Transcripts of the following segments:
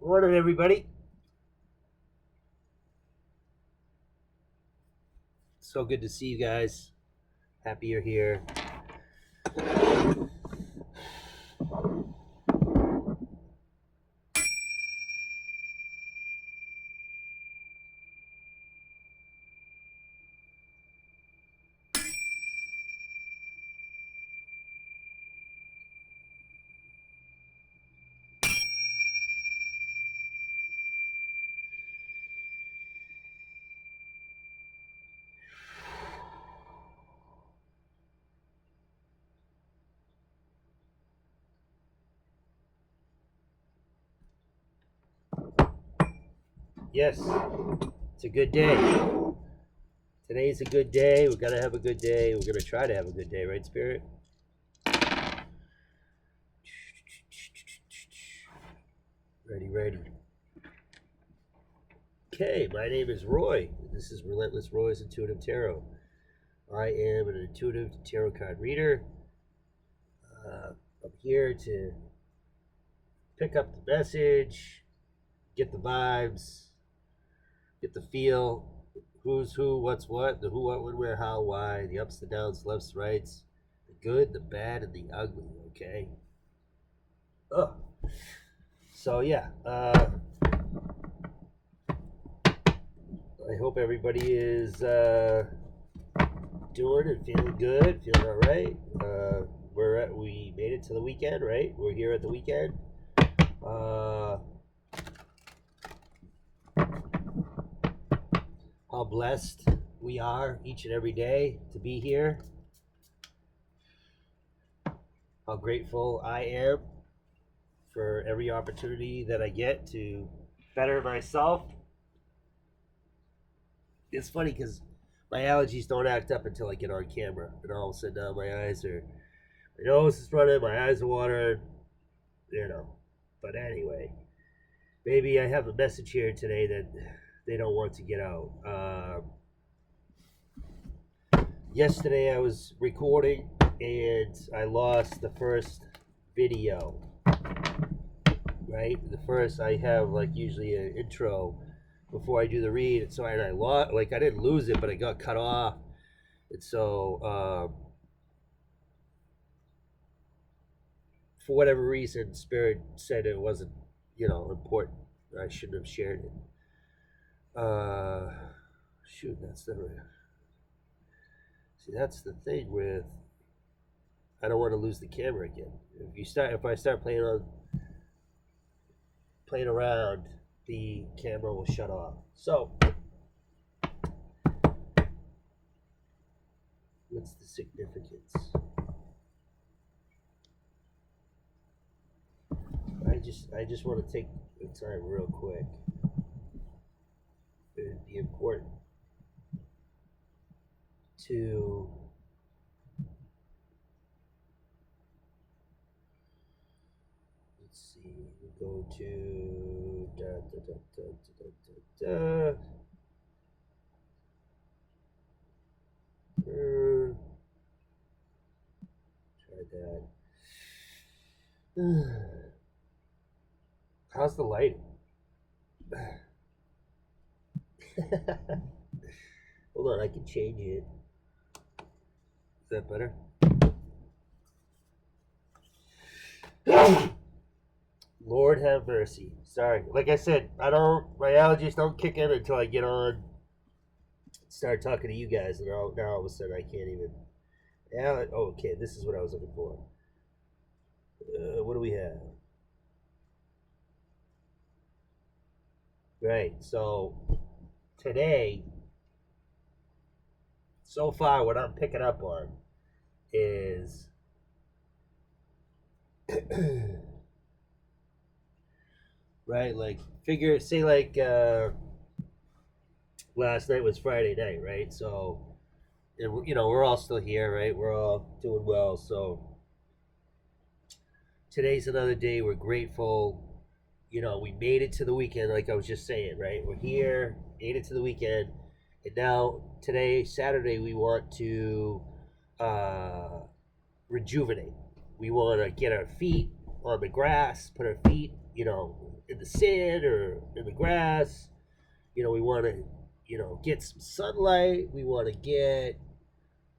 Morning, everybody. So good to see you guys. Happy you're here. Yes, it's a good day. Today's a good day. We're going to have a good day. We're going to try to have a good day, right, Spirit? Ready. Okay, my name is Roy. This is Relentless Roy's Intuitive Tarot. I am an intuitive tarot card reader. I'm here to pick up the message, get the vibes, get the feel, who's who, what's what, the who, what, when, where, how, why, the ups, the downs, lefts, rights, the good, the bad, and the ugly, okay? So yeah, I hope everybody is doing and feeling good, feeling all right. We made it to the weekend, right? We're here at the weekend. How blessed we are each and every day to be here. How grateful I am for every opportunity that I get to better myself. It's funny because my allergies don't act up until I get on camera, and all of a sudden now my nose is running, my eyes are watering, But anyway, maybe I have a message here today that they don't want to get out. Yesterday I was recording and I lost the first video, right? The first, I have like usually an intro before I do the read, and so I didn't lose it, but it got cut off, and so for whatever reason, Spirit said it wasn't, important. I shouldn't have shared it. That's the thing with, I don't want to lose the camera again. If I start playing around, the camera will shut off. So, what's the significance? I just want to take the time real quick. It would be important to go to try that. How's the lighting? Hold on, I can change it. Is that better? Lord have mercy. Sorry. Like I said, my allergies don't kick in until I get on, start talking to you guys, and now all of a sudden I can't even. Okay, this is what I was looking for. What do we have? Right, so today, so far what I'm picking up on is right, like last night was Friday night, right? So, we're all still here, right? We're all doing well. So today's another day. We're grateful. We made it to the weekend, like I was just saying, right? We're here, made it to the weekend, and now today, Saturday, we want to rejuvenate. We want to get our feet on the grass, put our feet, you know, in the sand or in the grass. You know, we want to, you know, get some sunlight. We want to get,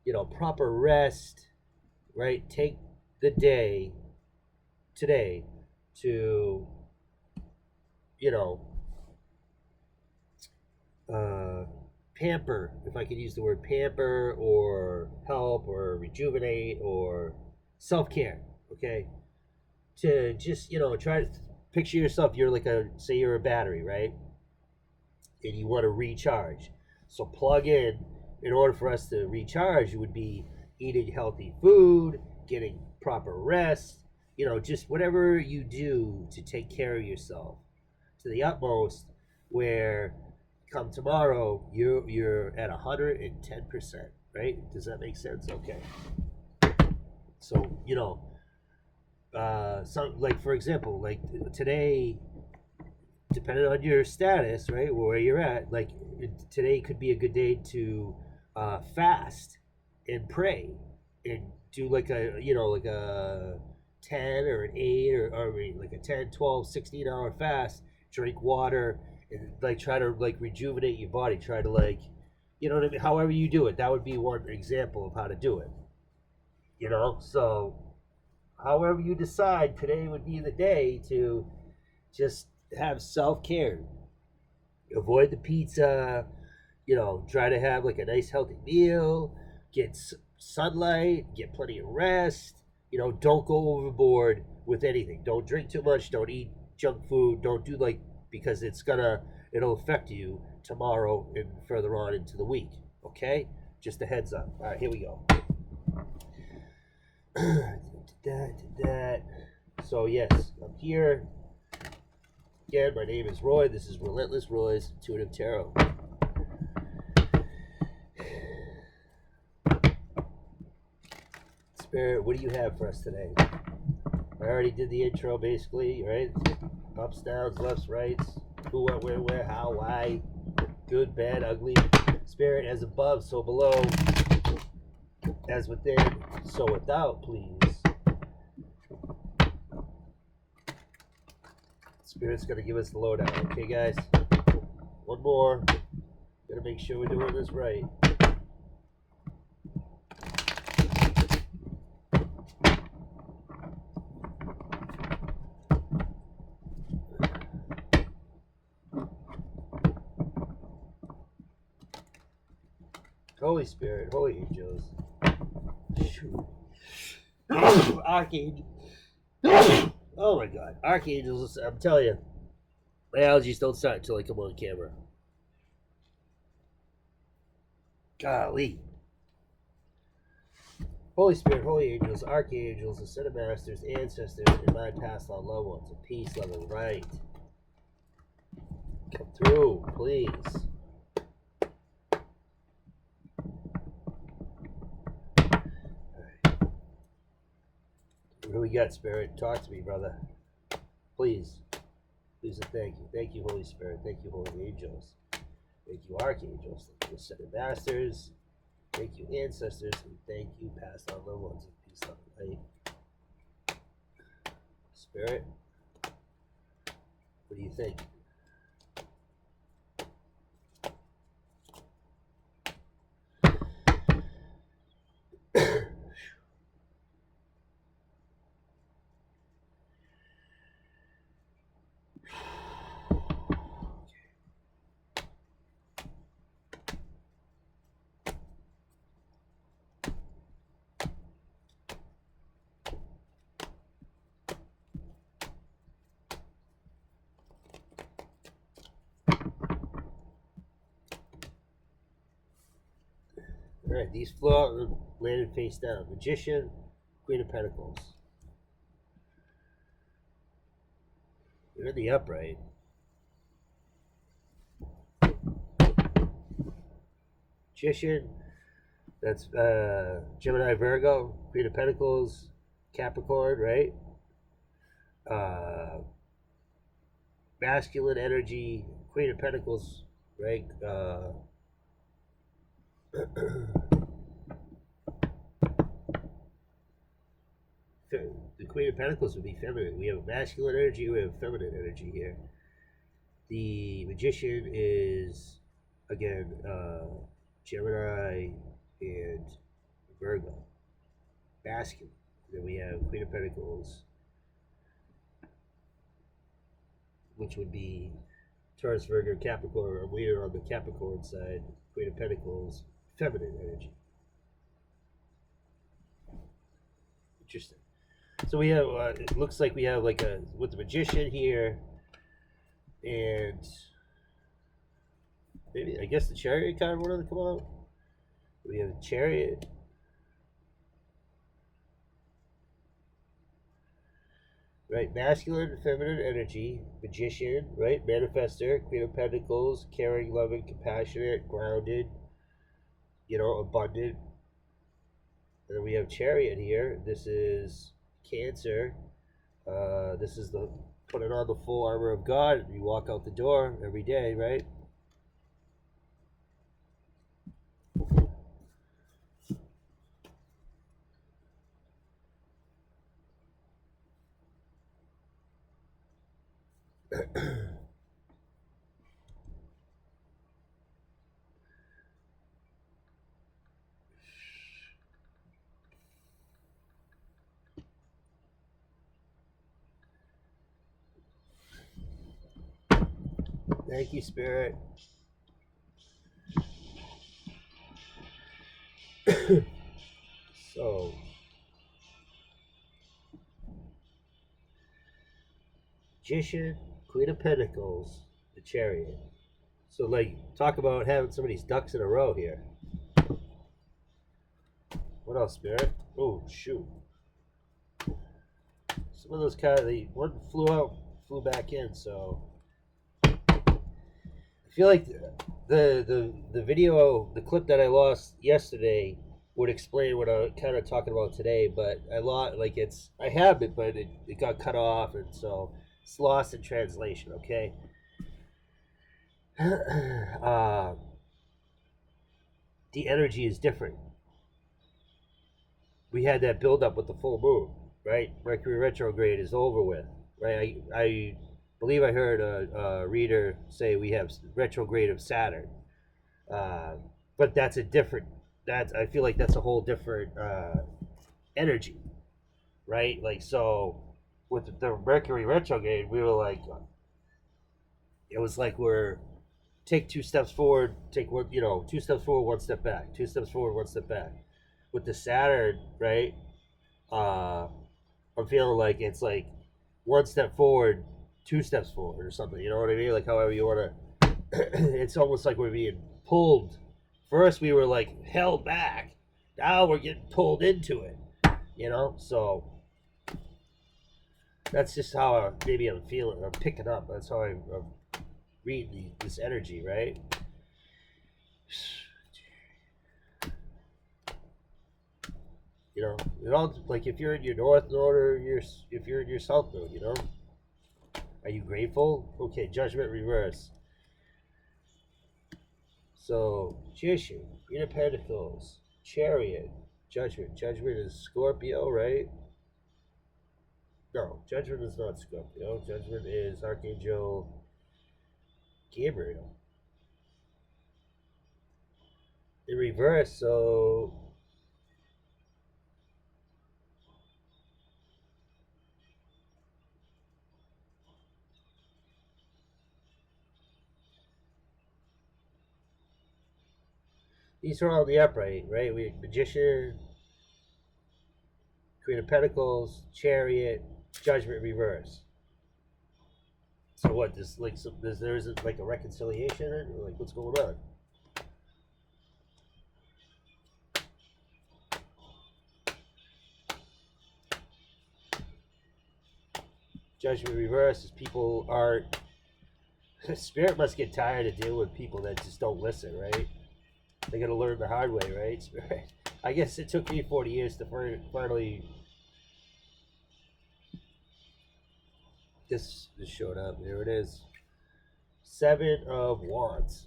you know, proper rest, right? Take the day today to, you know, uh, pamper, if I could use the word pamper, or help, or rejuvenate, or self care, okay? To just, you know, try to picture yourself, you're like a, say you're a battery, right? And you want to recharge. So plug in order for us to recharge, it would be eating healthy food, getting proper rest, you know, just whatever you do to take care of yourself to the utmost, where come tomorrow you're at 110%, right? Does that make sense? Okay. So, you know, some, like for example, like today, depending on your status, right, where you're at, like today could be a good day to fast and pray and do like a, you know, like a 10 or an 8 or like a 10, 12, 16 hour fast. Drink water and like try to like rejuvenate your body. Try to like, you know what I mean? However you do it, that would be one example of how to do it. You know, so however you decide, today would be the day to just have self care. Avoid the pizza. You know, try to have like a nice healthy meal. Get sunlight. Get plenty of rest. You know, don't go overboard with anything. Don't drink too much. Don't eat junk food. Don't do like, because it'll affect you tomorrow and further on into the week. Okay, just a heads up. All right, here we go. Did that. So yes, I'm here. Again, my name is Roy. This is Relentless Roy's Intuitive Tarot. Spirit, what do you have for us today? I already did the intro, basically, right? Ups, downs, lefts, rights, who, what, where, how, why, good, bad, ugly. Spirit, as above, so below, as within, so without, please. Spirit's gonna give us the lowdown, okay, guys? One more. Gotta make sure we're doing this right. Holy Spirit, holy angels. Shoot. Archangel. Oh my God. Archangels, I'm telling you, my allergies don't start until I come on camera. Golly. Holy Spirit, holy angels, archangels, ascended masters, ancestors, and my past on loved ones of peace, love, and right. Come through, please. What do we got, Spirit? Talk to me, brother. Please. Please and thank you. Thank you, Holy Spirit. Thank you, holy angels. Thank you, archangels. Thank you, ascended masters. Thank you, ancestors. And thank you, past on loved ones of peace, love, and light. Spirit, what do you think? All right, these flew landed face down. Magician, Queen of Pentacles. You're in the upright. Magician, that's Gemini, Virgo, Queen of Pentacles, Capricorn, right? Masculine energy, Queen of Pentacles, right? the Queen of Pentacles would be feminine. We have masculine energy, we have feminine energy here. The Magician is, again, Gemini and Virgo, masculine. Then we have Queen of Pentacles, which would be Taurus, Virgo, Capricorn. We are on the Capricorn side. Queen of Pentacles, feminine energy. Interesting. So we have, it looks like we have like a, with the Magician here, and maybe, I guess the Chariot card wanted to come out. We have the Chariot. Right, masculine and feminine energy, Magician, right, Manifestor, Queen of Pentacles, caring, loving, compassionate, grounded, abundant. And then we have Chariot here. This is Cancer. This is the putting on the full armor of God. You walk out the door every day, right? Thank you, Spirit. So, Magician, Queen of Pentacles, the Chariot. So, like, talk about having some of these ducks in a row here. What else, Spirit? Oh, shoot. Some of those kind of, one flew out, flew back in, so I feel like the video, the clip that I lost yesterday would explain what I'm kind of talking about today, but I have it, but it got cut off, and so it's lost in translation, okay? The energy is different. We had that buildup with the full moon, right? Mercury retrograde is over with, right? I believe I heard a reader say we have retrograde of Saturn, but that's a different. I feel like that's a whole different energy, right? Like, so with the Mercury retrograde, we were like, it was like we're take 2 steps forward, take 2 steps forward, 1 step back, 2 steps forward, 1 step back. With the Saturn, right? I'm feeling like it's like 1 step forward, 2 steps forward, or something. You know what I mean? Like, however you want to. It's almost like we're being pulled. First, we were like held back. Now we're getting pulled into it. So that's just how maybe I'm feeling. I'm picking up. That's how I'm reading this energy, right? It all, like, if you're in your north node or if you're in your south node, are you grateful? Okay, Judgment reverse. So, Magician, Queen of Pentacles, Chariot, Judgment. Judgment is Scorpio, right? No, Judgment is not Scorpio. Judgment is Archangel Gabriel. In reverse, so these are all the upright, right? We have Magician, Queen of Pentacles, Chariot, Judgment reverse. So what? There isn't like a reconciliation, or like, what's going on? Judgment reverse is people are. Spirit must get tired of dealing with people that just don't listen, right? They gotta learn the hard way, right? Spirit. I guess it took me 40 years to finally. This showed up. There it is. 7 of Wands.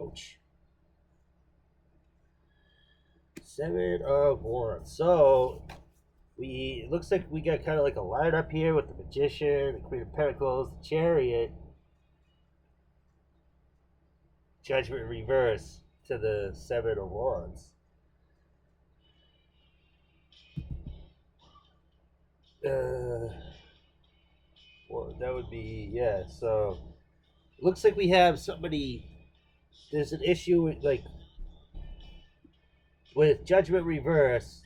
Ouch. Seven of Wands. So it looks like we got kind of like a line up here with the Magician, the Queen of Pentacles, the Chariot, Judgment reverse to the Seven of Wands. Well, that would be, yeah. So it looks like we have somebody. There's an issue with, like, with Judgment reverse.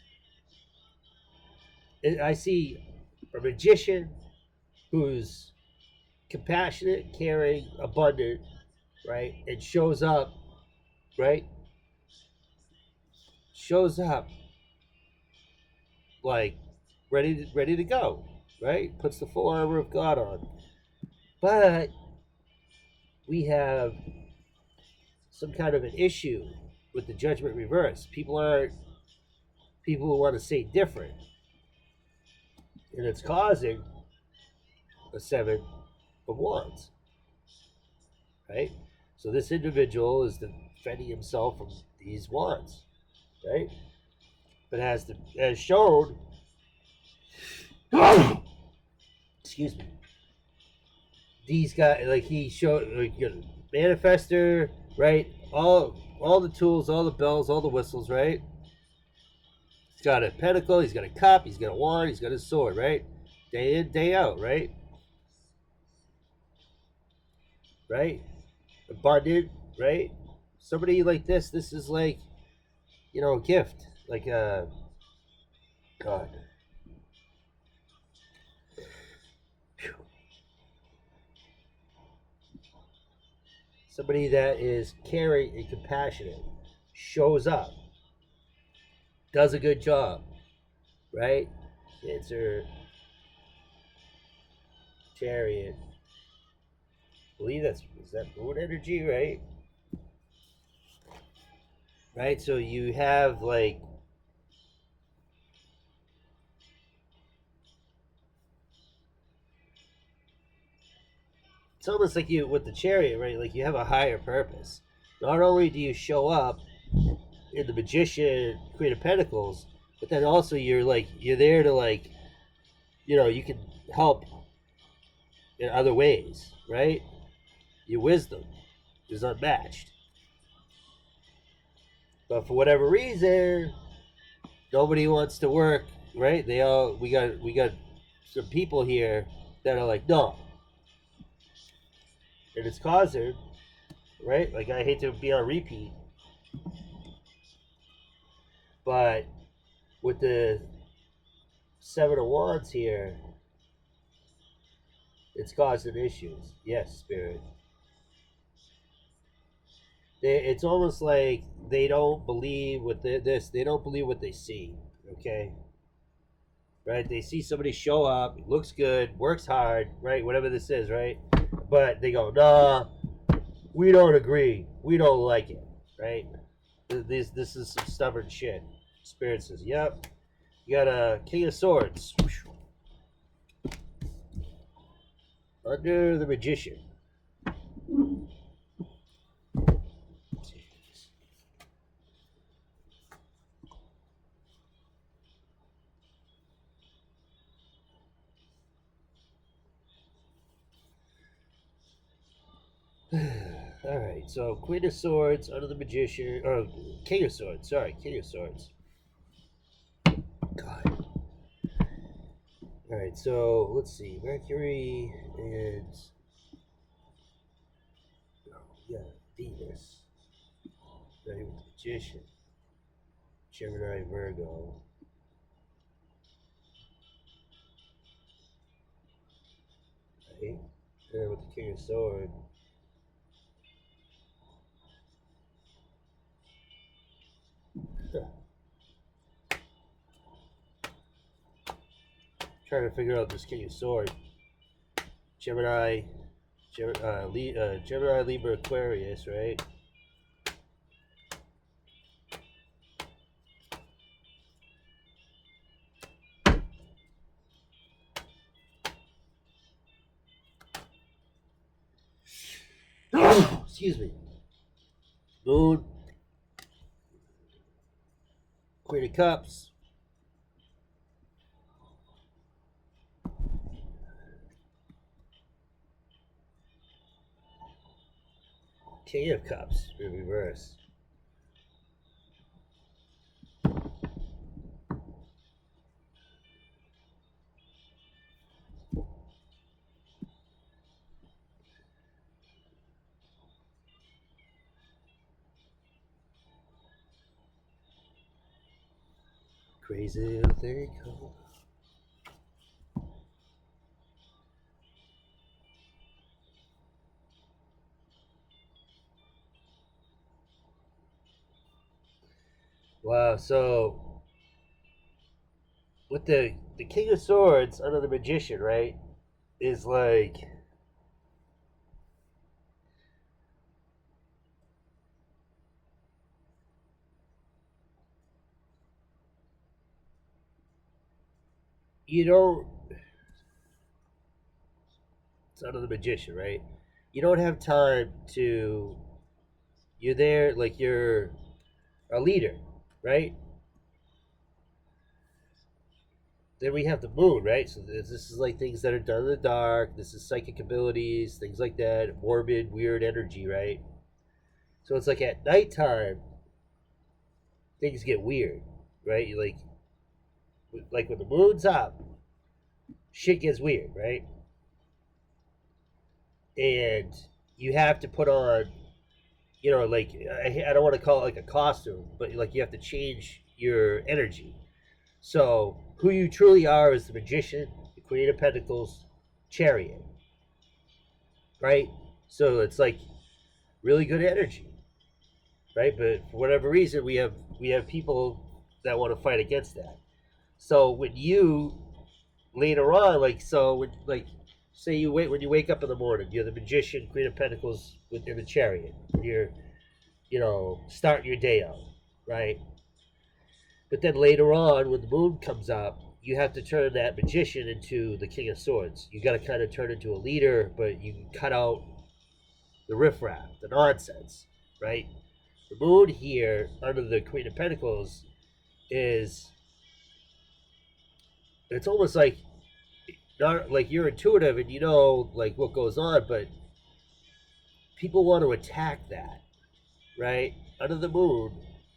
I see a magician who's compassionate, caring, abundant, right? And shows up, right? Shows up like ready to go, right? Puts the full armor of God on. But we have some kind of an issue with the Judgment reverse. People who want to say different. And it's causing a Seven of Wands. Right? So this individual is defending himself from these wands. Right? But as shown, excuse me, these guys, like, he showed, like, manifester, right? All the tools, all the bells, all the whistles, right? He's got a pentacle, he's got a cup, he's got a wand, he's got a sword, right? Day in, day out, right? Right? Abundant, right? Somebody like this is like, a gift. Like, God. Whew. Somebody that is caring and compassionate, shows up, does a good job, right? Cancer, Chariot. I believe is that moon energy, right? Right, so you have, like, it's almost like you, with the Chariot, right? Like, you have a higher purpose. Not only do you show up in the Magician, Queen of Pentacles, but then also you're there to, like, you can help in other ways, right? Your wisdom is unmatched. But for whatever reason, nobody wants to work, right? We got some people here that are like, no. And it's causing, right? Like, I hate to be on repeat, but with the Seven of Wands here, it's causing issues. Yes, Spirit. It's almost like they don't believe what they don't believe what they see. Okay, right? They see somebody show up, looks good, works hard, right? Whatever this is, right? But they go, nah, we don't agree. We don't like it, right? This is some stubborn shit. Spirit says, yep. You got a King of Swords. Under the Magician. All right, so Queen of Swords, under the Magician, or King of Swords. Sorry, King of Swords. God. All right, so let's see, Mercury and Venus. Right, with the Magician, Gemini, Virgo. Right, and with the King of Swords. Trying to figure out this King of Swords. Gemini, Libra, Aquarius, right? Excuse me. Moon. Queen of Cups. King of Cups in reverse. Crazy little thing. Wow, so with the King of Swords under the Magician, right, is like you don't. It's under the Magician, right? You don't have time to. You're there like you're a leader, right? Then we have the moon, right? So this is like things that are done in the dark. This is psychic abilities, things like that, morbid, weird energy, right? So it's like at nighttime, things get weird, right? You like when the moon's up, shit gets weird, right? And you have to put on, like I don't want to call it like a costume, but like you have to change your energy. So who you truly are is the Magician, the Queen of Pentacles, Chariot, right? So it's like really good energy, right? But for whatever reason, we have people that want to fight against that. So when you later on, say when you wake up in the morning, you're the Magician, Queen of Pentacles within the Chariot. You're starting your day out, right? But then later on, when the moon comes up, you have to turn that Magician into the King of Swords. You got to kind of turn into a leader, but you cut out the riffraff, the nonsense, right? The moon here under the Queen of Pentacles is, it's almost like, not like you're intuitive and you know like what goes on, but people want to attack that, right? Under the moon,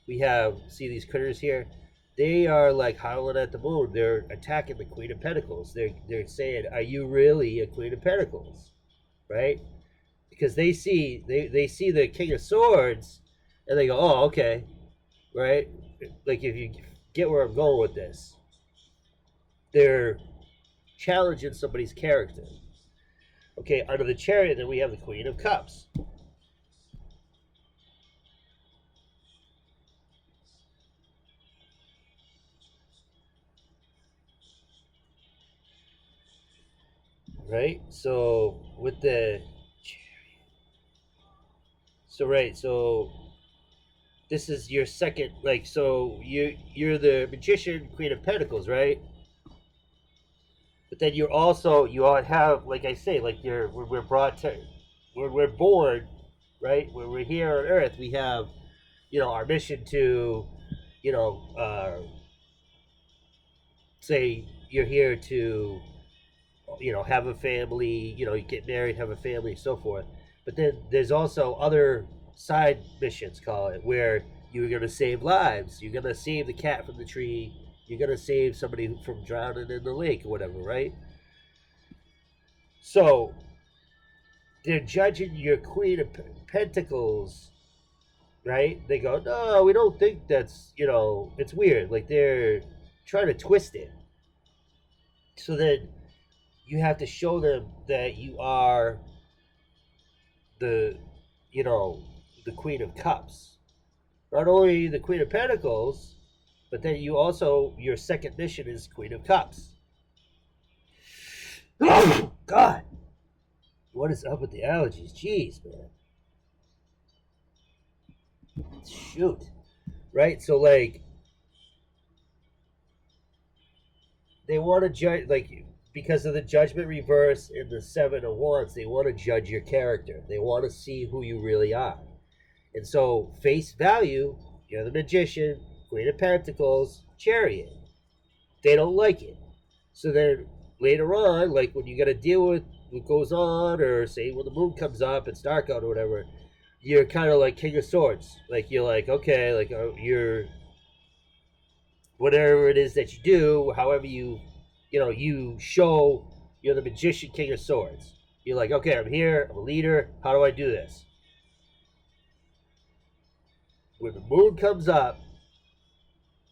we have, see these critters here? They are like howling at the moon. They're attacking the Queen of Pentacles. They're saying, "Are you really a Queen of Pentacles?" Right? Because they see the King of Swords, and they go, "Oh, okay," right? Like if you get where I'm going with this, they're challenging somebody's character. Okay, under the Chariot, then we have the Queen of Cups. Right? So with the so this is your second, like, so you're the Magician, Queen of Pentacles, right? But then you all have, like I say, like we're brought to, we're born, right? When we're here on Earth, we have, our mission to, you know, say you're here to, have a family, you get married, have a family, so forth. But then there's also other side missions, call it, where you're going to save lives. You're going to save the cat from the tree. You're going to save somebody from drowning in the lake or whatever, right? So they're judging your Queen of Pentacles, right? They go, no, we don't think that's, it's weird. Like they're trying to twist it. So then you have to show them that you are the, the Queen of Cups. Not only the Queen of Pentacles, but then your second mission is Queen of Cups. Oh, God. What is up with the allergies? Jeez, man. Shoot. Right? So, like, they want to judge, like, because of the Judgment reverse in the Seven of Wands, they want to judge your character. They want to see who you really are. And so, face value, you're the Magician, Queen of Pentacles, Chariot. They don't like it. So then later on, like when you got to deal with what goes on, or say when the moon comes up, it's dark out or whatever, you're kind of like King of Swords. Like you're like, okay, like you're whatever it is that you do, however you show you're the magician, King of Swords. You're like, okay, I'm here, I'm a leader. How do I do this? When the moon comes up,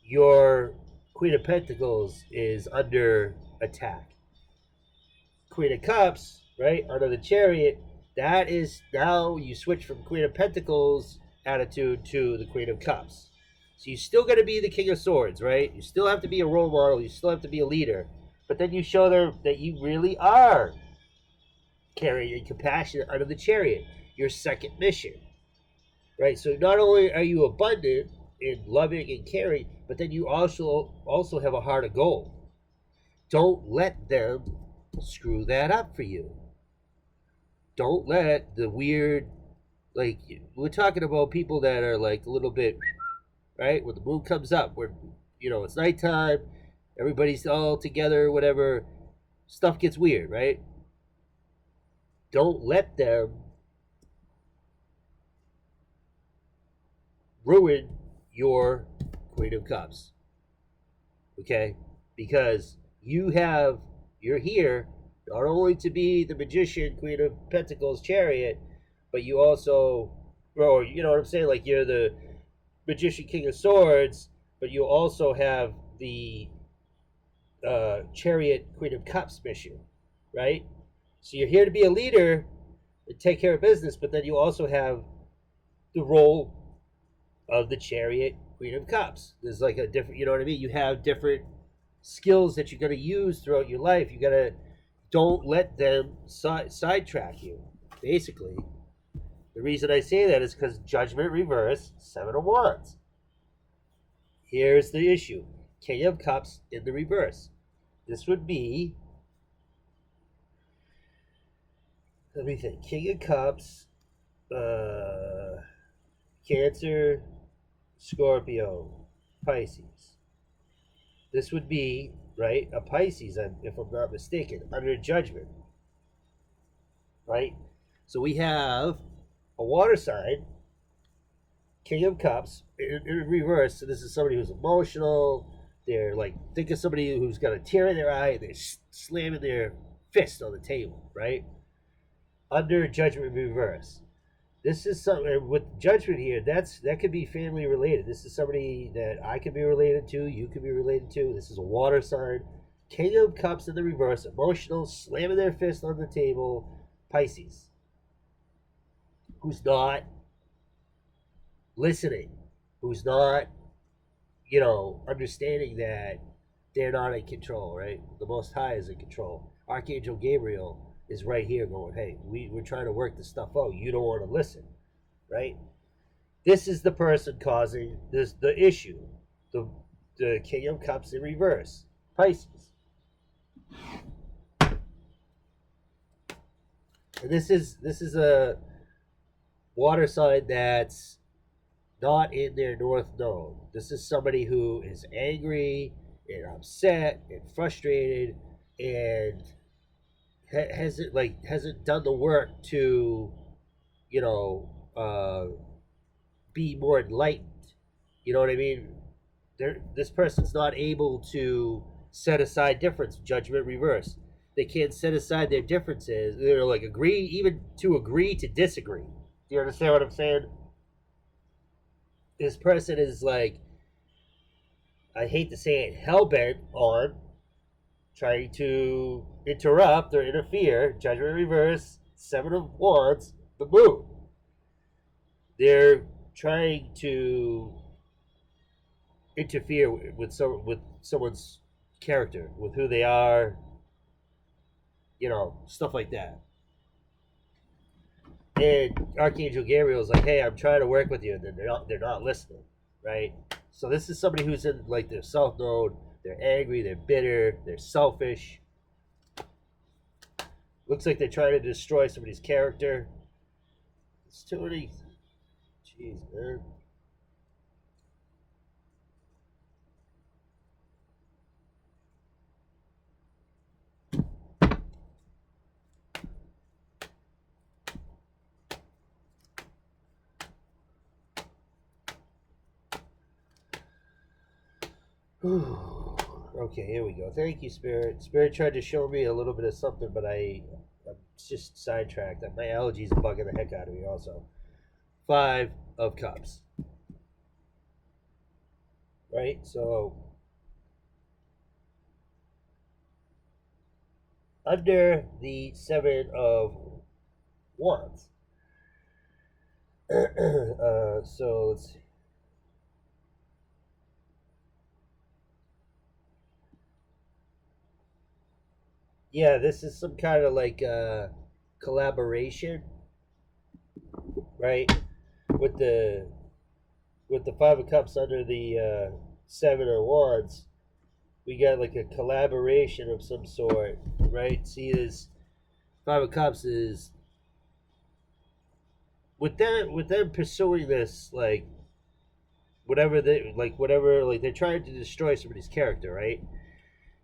your Queen of Pentacles is under attack. Queen of Cups, right, under the Chariot, that is now you switch from Queen of Pentacles attitude to the Queen of Cups. So you still got to be the King of Swords, right? You still have to be a role model. You still have to be a leader. But then you show them that you really are caring and compassionate under the Chariot, your second mission, right? So not only are you abundant in loving and caring, but then you also have a heart of gold. Don't let them screw that up for you. Don't let the weird, like, we're talking about people that are like a little bit, right? When the moon comes up, where, it's nighttime, everybody's all together, whatever, stuff gets weird, right? Don't let them ruin your Queen of Cups, okay? Because you're here not only to be the magician, Queen of Pentacles, Chariot, but you also, or you know what I'm saying, like you're the magician, King of Swords, but you also have the Chariot, Queen of Cups mission, right? So you're here to be a leader and take care of business, but then you also have the role of the Chariot, Queen of Cups. There's like a different, you know what I mean? You have different skills that you're going to use throughout your life. You got to, don't let them sidetrack you, basically. The reason I say that is because Judgment reverse, 7 of Wands. Here's the issue. King of Cups in the reverse. This would be, let me think, King of Cups, Cancer, Scorpio, Pisces. This would be, right, a Pisces, if I'm not mistaken, under Judgment, right? So we have a water sign, King of Cups, in reverse. So this is somebody who's emotional. They're like, think of somebody who's got a tear in their eye and they're slamming their fist on the table, right? Under Judgment reverse. This is something with Judgment here. That could be family related. This is somebody that I could be related to. You could be related to. This is a water sign. King of Cups in the reverse. Emotional, slamming their fist on the table. Pisces. Who's not listening. Who's not, understanding that they're not in control, right? The Most High is in control. Archangel Gabriel is right here going, hey, we're trying to work this stuff out. You don't want to listen, right? This is the person causing the issue. The King of Cups in reverse. Pisces. And this is a water sign that's not in their north node. This is somebody who is angry and upset and frustrated and hasn't done the work to, be more enlightened. You know what I mean? This person's not able to set aside difference. Judgment reverse. They can't set aside their differences. They're like agree to disagree. Do you understand what I'm saying? This person is like, I hate to say it, hell-bent on trying to interrupt or interfere. Judgment reverse, 7 of Wands, the moon. They're trying to interfere with someone's character, with who they are, stuff like that. And Archangel Gabriel is like, hey, I'm trying to work with you, and then they're not listening, right? So this is somebody who's in like their south node. They're angry, they're bitter, they're selfish. Looks like they're trying to destroy somebody's character. It's too many. Jeez, man. Okay, here we go. Thank you, Spirit. Spirit tried to show me a little bit of something, but I'm just sidetracked. My allergies are bugging the heck out of me also. 5 of Cups. Right? So, under the 7 of Wands. So, let's see. Yeah, this is some kind of like collaboration, right? With the 5 of Cups under the 7 of Wands, we got like a collaboration of some sort, right? See, this 5 of Cups is with them pursuing this, like whatever they're trying to destroy somebody's character, right?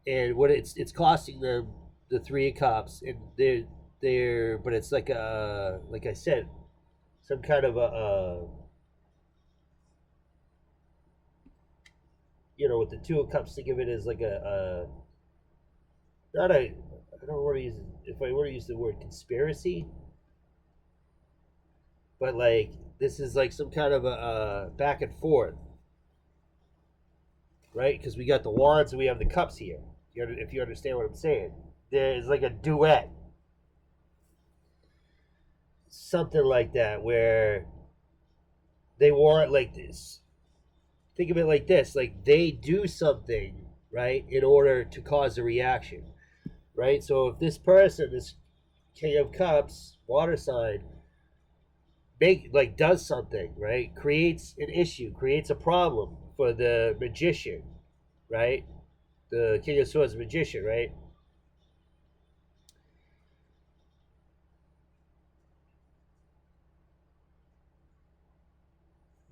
And what it's costing them the 3 of Cups, and they're but it's like like I said, some kind of a with the 2 of Cups, think of it as like a not a I don't want to use if I want to use the word conspiracy, but like this is like some kind of a back and forth, right? Because we got the Wands and we have the Cups here. If you understand what I'm saying, there's like a duet, something like that, where they want like this. Think of it like this: like they do something, right, in order to cause a reaction, right? So if this person, this King of Cups, water sign, does something, right, creates an issue, creates a problem for the magician, right, the King of Swords magician, right,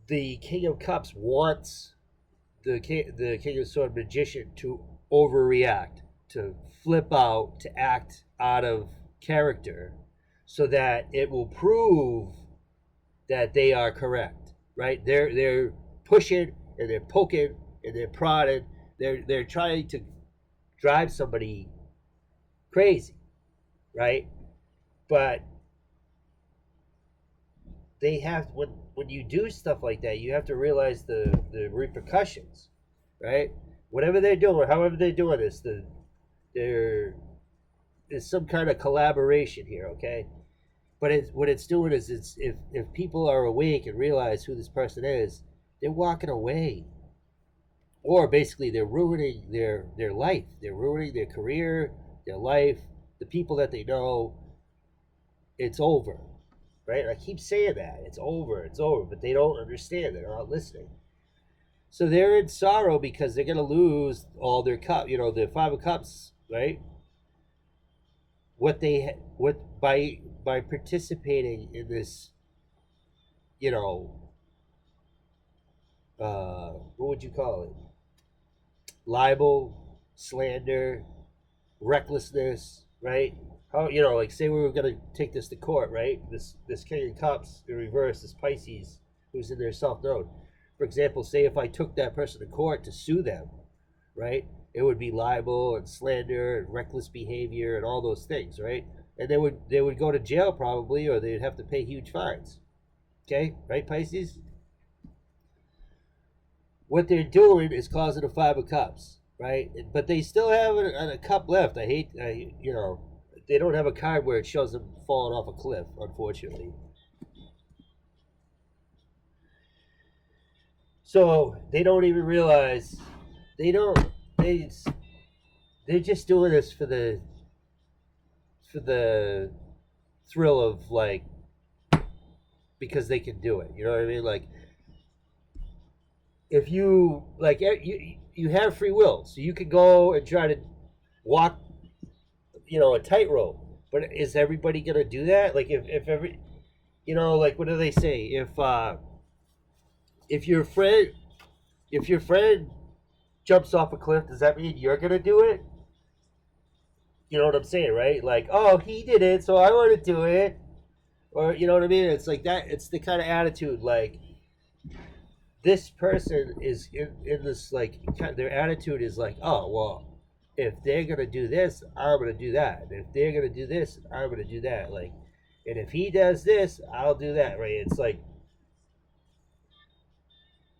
the King of Cups wants the King of Swords magician to overreact, to flip out, to act out of character, so that it will prove that they are correct, right? They're pushing and they're poking and they're prodding. They're trying to drive somebody crazy, right? But they have when you do stuff like that, you have to realize the repercussions, right? Whatever they're doing, however they're doing this, there is some kind of collaboration here, okay? But what it's doing is it's if people are awake and realize who this person is, they're walking away, or basically they're ruining their life, they're ruining their career, their life, the people that they know. It's over, right? I keep saying that it's over, but they don't understand. They're not listening. So they're in sorrow because they're going to lose all their cup. The 5 of Cups, right? What by participating in this, what would you call it? Libel, slander, recklessness, right? How like say we were gonna take this to court, right? This King of Cups in reverse, this Pisces who's in their self known. For example, say if I took that person to court to sue them, right? It would be libel and slander and reckless behavior and all those things, right? And they would go to jail probably, or they'd have to pay huge fines. Okay, right, Pisces? What they're doing is causing a 5 of Cups, right? But they still have a cup left. They don't have a card where it shows them falling off a cliff, unfortunately. So they don't even realize they're just doing this for the thrill of, like, because they can do it. You know what I mean? Like, if you like you have free will, so you could go and try to walk, a tightrope. But is everybody gonna do that? Like, if every, like, what do they say? If your friend jumps off a cliff, does that mean you're gonna do it? You know what I'm saying, right? Like, oh, he did it, so I want to do it, or you know what I mean? It's like that. It's the kind of attitude, like, this person is in this like their attitude is like, oh well, if they're gonna do this, I'm gonna do that. And if they're gonna do this, I'm gonna do that. Like, and if he does this, I'll do that. Right? It's like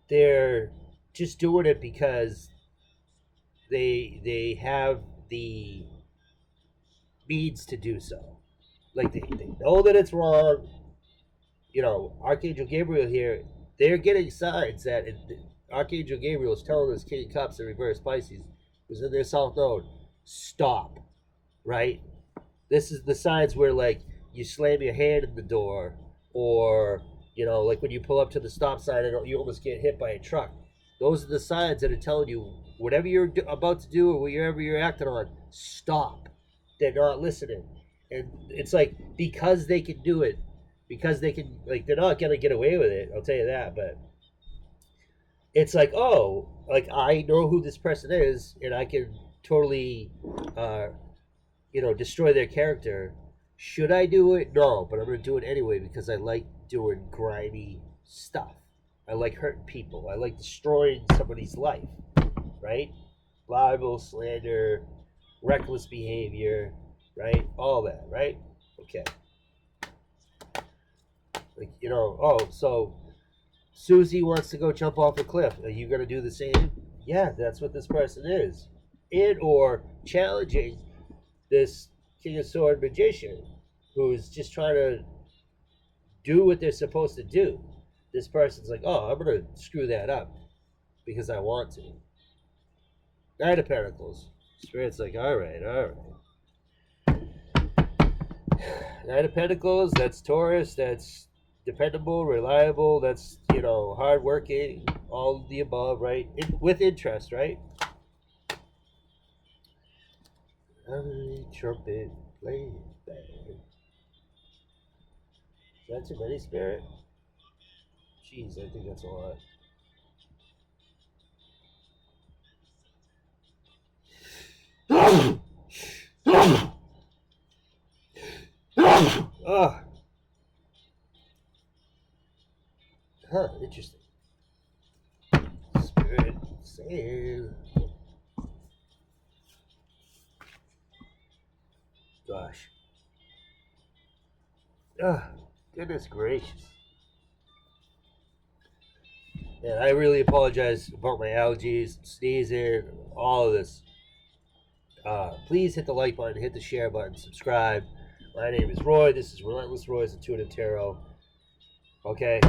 they're just doing it because they have the means to do so. Like they know that it's wrong. You know, Archangel Gabriel here, they're getting signs that Archangel Gabriel is telling us King of Cups in reverse Pisces, who's in their South Node, stop, right? This is the signs where, like, you slam your hand in the door, or, you know, like when you pull up to the stop sign and you almost get hit by a truck. Those are the signs that are telling you whatever you're about to do or whatever you're acting on, stop. They're not listening. And it's like, because they can do it, because they can, like, they're not gonna get away with it, I'll tell you that. But it's like, oh, like, I know who this person is and I can totally destroy their character. Should I do it? No, but I'm gonna do it anyway because I like doing grimy stuff. I like hurting people. I like destroying somebody's life, right? Libel, slander, reckless behavior, right? All that, right? Okay. Like, oh, so Susie wants to go jump off a cliff. Are you going to do the same? Yeah, that's what this person is. And or challenging this King of Sword magician who's just trying to do what they're supposed to do. This person's like, oh, I'm going to screw that up because I want to. Knight of Pentacles. Spirit's like, all right. Knight of Pentacles, that's Taurus, that's dependable, reliable, that's, hardworking, all of the above, right? With interest, right? Trumpet, play band. Is that too many, Spirit? Jeez, I think that's a lot. Oh. Huh, interesting. Spirit, save. Gosh. Goodness gracious. And I really apologize about my allergies, sneezing, all of this. Please hit the like button, hit the share button, subscribe. My name is Roy. This is Relentless Roy's Intuitive Tarot. Okay.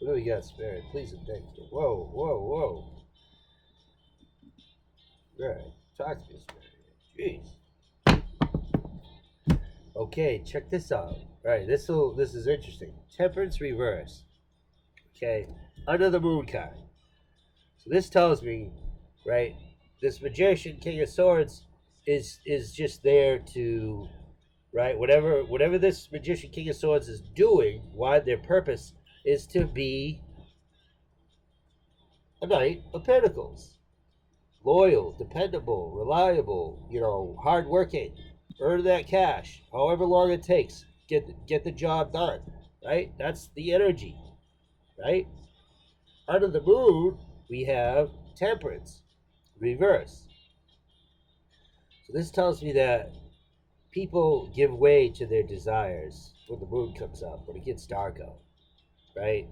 What do we got, Spirit? Please and thank you. Whoa. All right. Talk to me, Spirit. Jeez. Okay, check this out. All right, this is interesting. Temperance reverse. Okay, under the moon card. So this tells me, right, this magician, King of Swords, is just there to, right, whatever this magician, King of Swords, is doing, why their purpose is to be a Knight of Pentacles. Loyal, dependable, reliable, hardworking, earn that cash, however long it takes, get the job done, right? That's the energy, right? Under the moon, we have temperance, reverse. So this tells me that people give way to their desires when the moon comes up, when it gets dark out, right?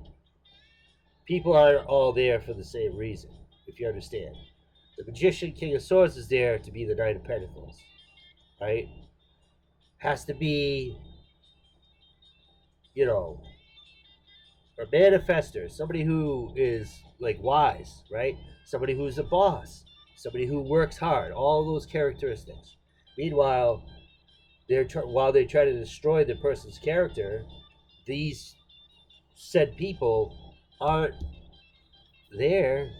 People aren't all there for the same reason, if you understand. The magician, King of Swords, is there to be the Knight of Pentacles, right? Has to be, a manifester, somebody who is like wise, right? Somebody who's a boss, somebody who works hard, all those characteristics. Meanwhile, while they try to destroy the person's character, these said people aren't there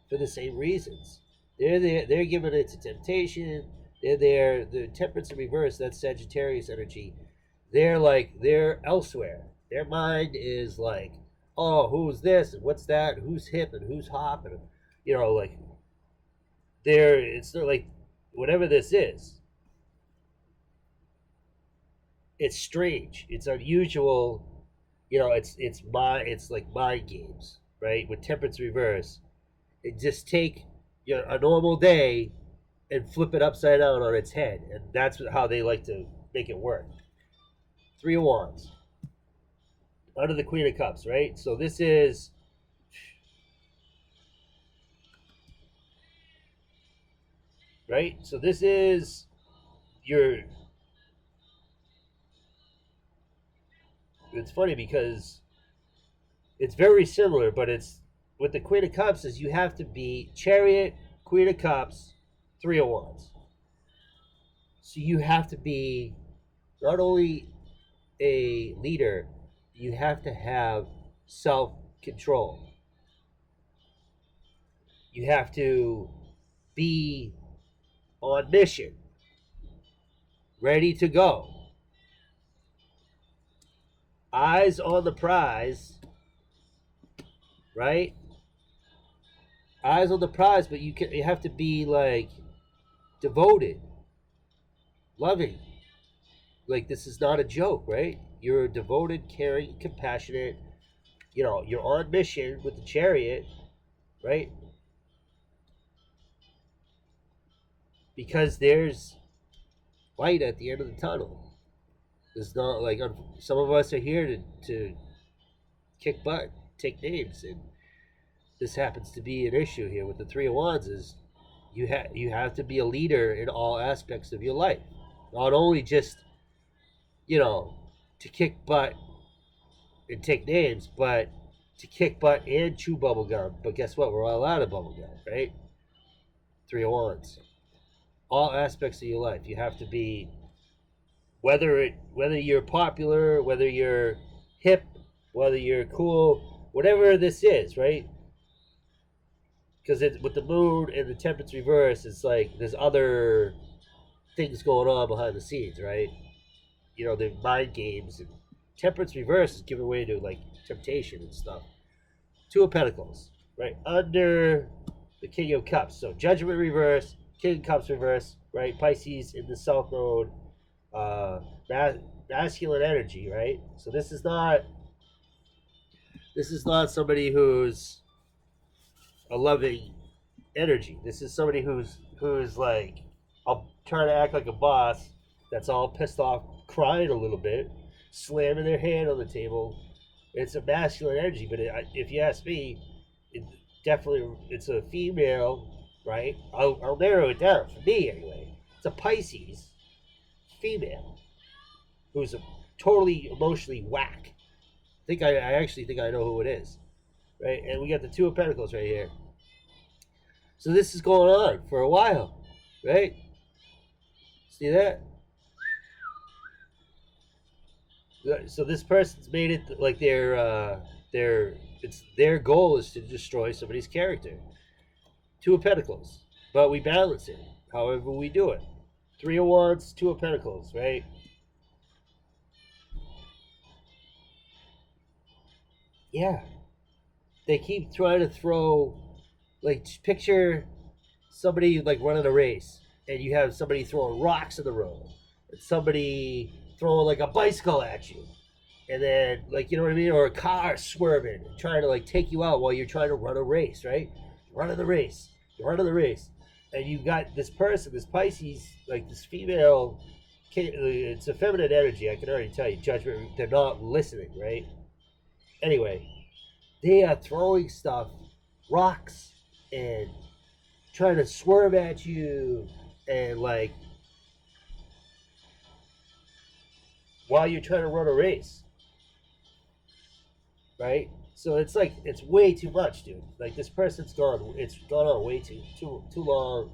for the same reasons. They're given it to temptation. They're there. The temperance in reverse, that's Sagittarius energy. They're elsewhere. Their mind is like, oh, who's this and what's that? And who's hip and who's hop? And it's like whatever this is, it's strange. It's unusual. You know, it's like mind games, right? With temperance reverse, it just take a normal day and flip it upside down on its head, and that's how they like to make it work. Three of Wands under the Queen of Cups, right? So this is right. So this is your. It's funny because it's very similar, but it's with the Queen of Cups is you have to be Chariot, Queen of Cups, Three of Wands. So you have to be not only a leader, you have to have self control. You have to be on mission, ready to go, eyes on the prize, right? Eyes on the prize, but you have to be like devoted, loving. Like this is not a joke, right? You're devoted, caring, compassionate. You know, you're on mission with the Chariot, right? Because there's light at the end of the tunnel. It's not like some of us are here to kick butt, take names, and this happens to be an issue here with the Three of Wands. Is you have to be a leader in all aspects of your life, not only just you know to kick butt and take names, but to kick butt and chew bubble gum. But guess what? We're all out of bubble gum, right? Three of Wands. All aspects of your life, you have to be whether you're popular, whether you're hip, whether you're cool, whatever this is, right? Because with the moon and the temperance reverse, it's like there's other things going on behind the scenes, right? You know, the mind games and temperance reverse is giving way to like temptation and stuff. Two of Pentacles, right under the King of Cups. So Judgment reverse, King of Cups reverse, right? Pisces in the South Node, masculine energy, right? So this is not somebody who's a loving energy. This is somebody who's like I'll trying to act like a boss that's all pissed off, crying a little bit, slamming their hand on the table. It's a masculine energy, but if you ask me, it's a female, right? I'll narrow it down for me anyway. It's a Pisces female who's a totally emotionally whack. I actually think I know who it is, right? And we got the Two of Pentacles right here. So this is going on for a while, right? See that? So this person's made it like their goal is to destroy somebody's character. Two of Pentacles, but we balance it however we do it. Three of Wands, Two of Pentacles, right? Yeah, they keep trying to throw, like, picture somebody like running a race, and you have somebody throwing rocks in the road, and somebody throwing like a bicycle at you, and then like you know what I mean, or a car swerving and trying to like take you out while you're trying to run a race, right? Running the race, you're running the race, and you got this person, this Pisces, like this female. It's a feminine energy. I can already tell you, Judgment. They're not listening, right? Anyway, they are throwing stuff, rocks, and trying to swerve at you, and like while you're trying to run a race, right? So it's like it's way too much, dude. Like this person's gone. It's gone on way too long.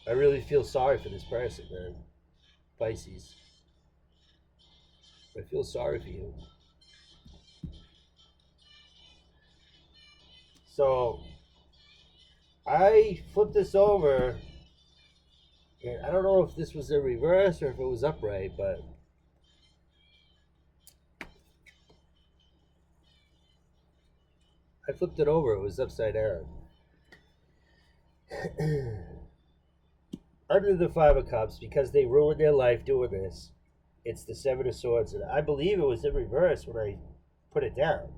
I really feel sorry for this person, man. Pisces. I feel sorry for you. So I flipped this over, and I don't know if this was in reverse or if it was upright, but I flipped it over. It was upside down. under the Five of Cups, because they ruined their life doing this, it's the Seven of Swords, and I believe it was in reverse when I put it down.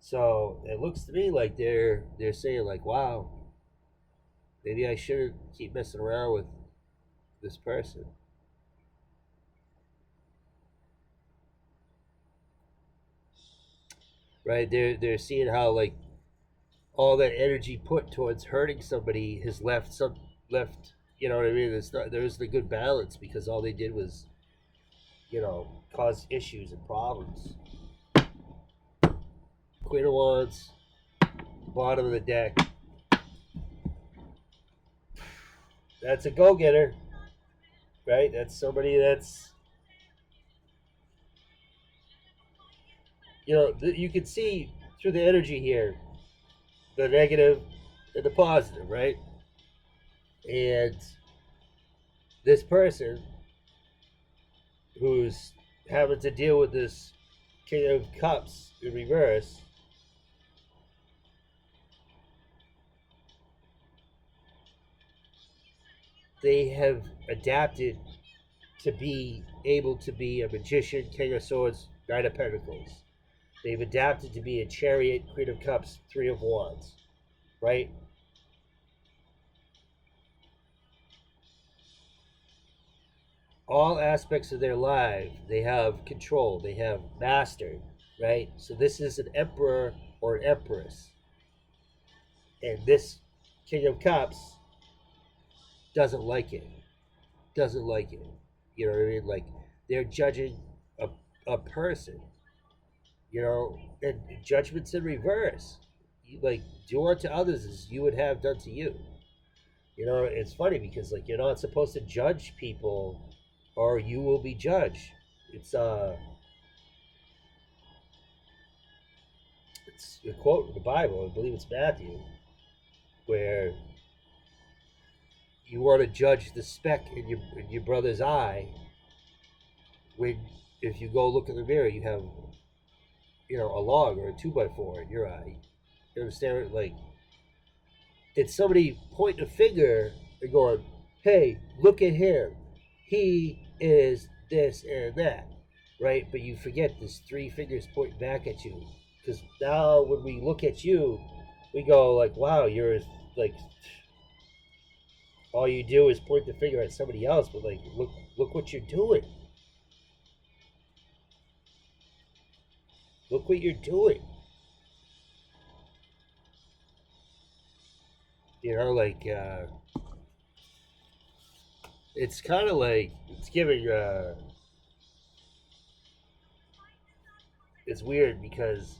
So it looks to me like they're saying like, wow, maybe I shouldn't keep messing around with this person. Right? They're seeing how like all that energy put towards hurting somebody has left. You know what I mean? There isn't a good balance because all they did was, cause issues and problems. Queen of Wands, bottom of the deck. That's a go getter, right? That's somebody that's, you can see through the energy here the negative and the positive, right? And this person who's having to deal with this King of Cups in reverse, they have adapted to be able to be a magician, King of Swords, Knight of Pentacles. They've adapted to be a Chariot, Queen of Cups, Three of Wands, right? All aspects of their life, they have control, they have mastered, right? So this is an emperor or an empress. And this King of Cups doesn't like it. Doesn't like it. You know what I mean? Like they're judging a person, and judgment's in reverse. Like do unto others as you would have done to you. It's funny because like you're not supposed to judge people or you will be judged. It's it's a quote in the Bible, I believe it's Matthew, where you want to judge the speck in your brother's eye when if you go look in the mirror you have a log or a 2x4 in your eye. You understand? Like it's somebody pointing a finger and going, hey, look at him, he is this and that, right? But you forget there's three fingers pointing back at you, because now when we look at you we go like, wow, you're like, all you do is point the finger at somebody else, but like look what you're doing. Look what you're doing. Like it's kind of like it's giving it's weird because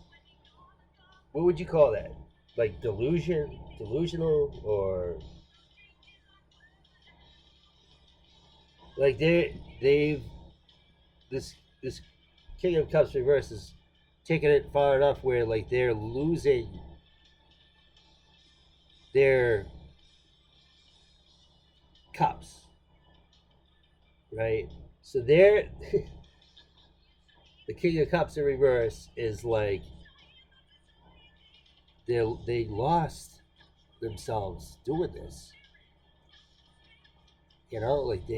what would you call that? Like delusional, or like they've this King of Cups reverse is taking it far enough where like they're losing their cups, right? So they're the King of Cups in reverse is like they lost themselves doing this. Like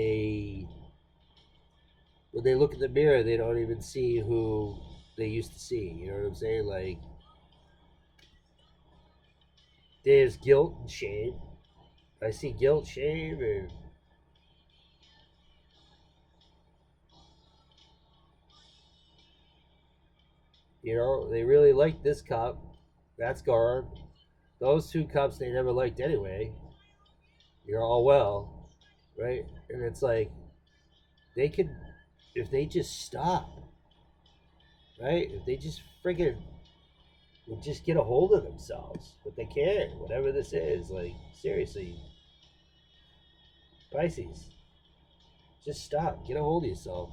when they look in the mirror, they don't even see who they used to see. You know what I'm saying? Like there's guilt and shame. I see guilt, shame, and they really like this cup. That's gone. Those two cups they never liked anyway. You're all well, right? And it's like they could, if they just stop, right? If they just friggin' would just get a hold of themselves, but they can't. Whatever this is, like seriously, Pisces, just stop. Get a hold of yourself.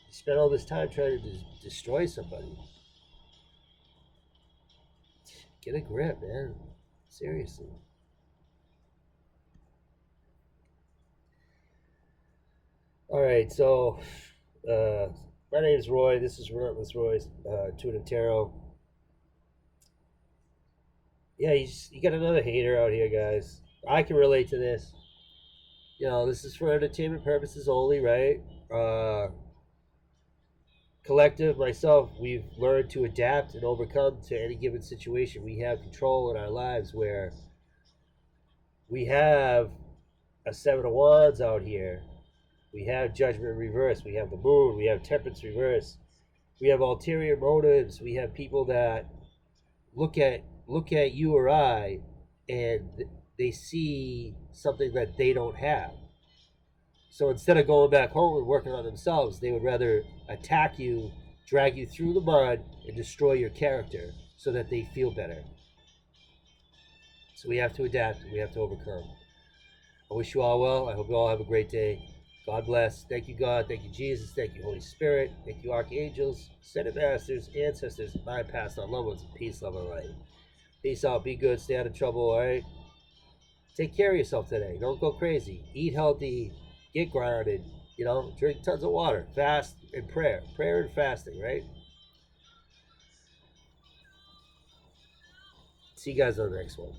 You spend all this time trying to destroy somebody. Get a grip, man. Seriously. All right, so my name is Roy. This is Relentless Roy's Intuitive Tarot. Yeah, you got another hater out here, guys. I can relate to this. This is for entertainment purposes only, right? Uh, Collective, myself, we've learned to adapt and overcome to any given situation. We have control in our lives where we have a Seven of Wands out here. We have Judgment reverse. We have the Moon. We have Temperance reverse. We have ulterior motives. We have people that look at you or I, and they see something that they don't have. So instead of going back home and working on themselves, they would rather attack you, drag you through the mud, and destroy your character so that they feel better. So we have to adapt. We have to overcome. I wish you all well. I hope you all have a great day. God bless. Thank you, God. Thank you, Jesus. Thank you, Holy Spirit. Thank you, archangels, ascended masters, ancestors, my past, our loved ones. Peace, love, and light. Peace out. Be good. Stay out of trouble. All right. Take care of yourself today. Don't go crazy. Eat healthy. Get grounded. Drink tons of water. Fast and prayer. Prayer and fasting, right? See you guys on the next one.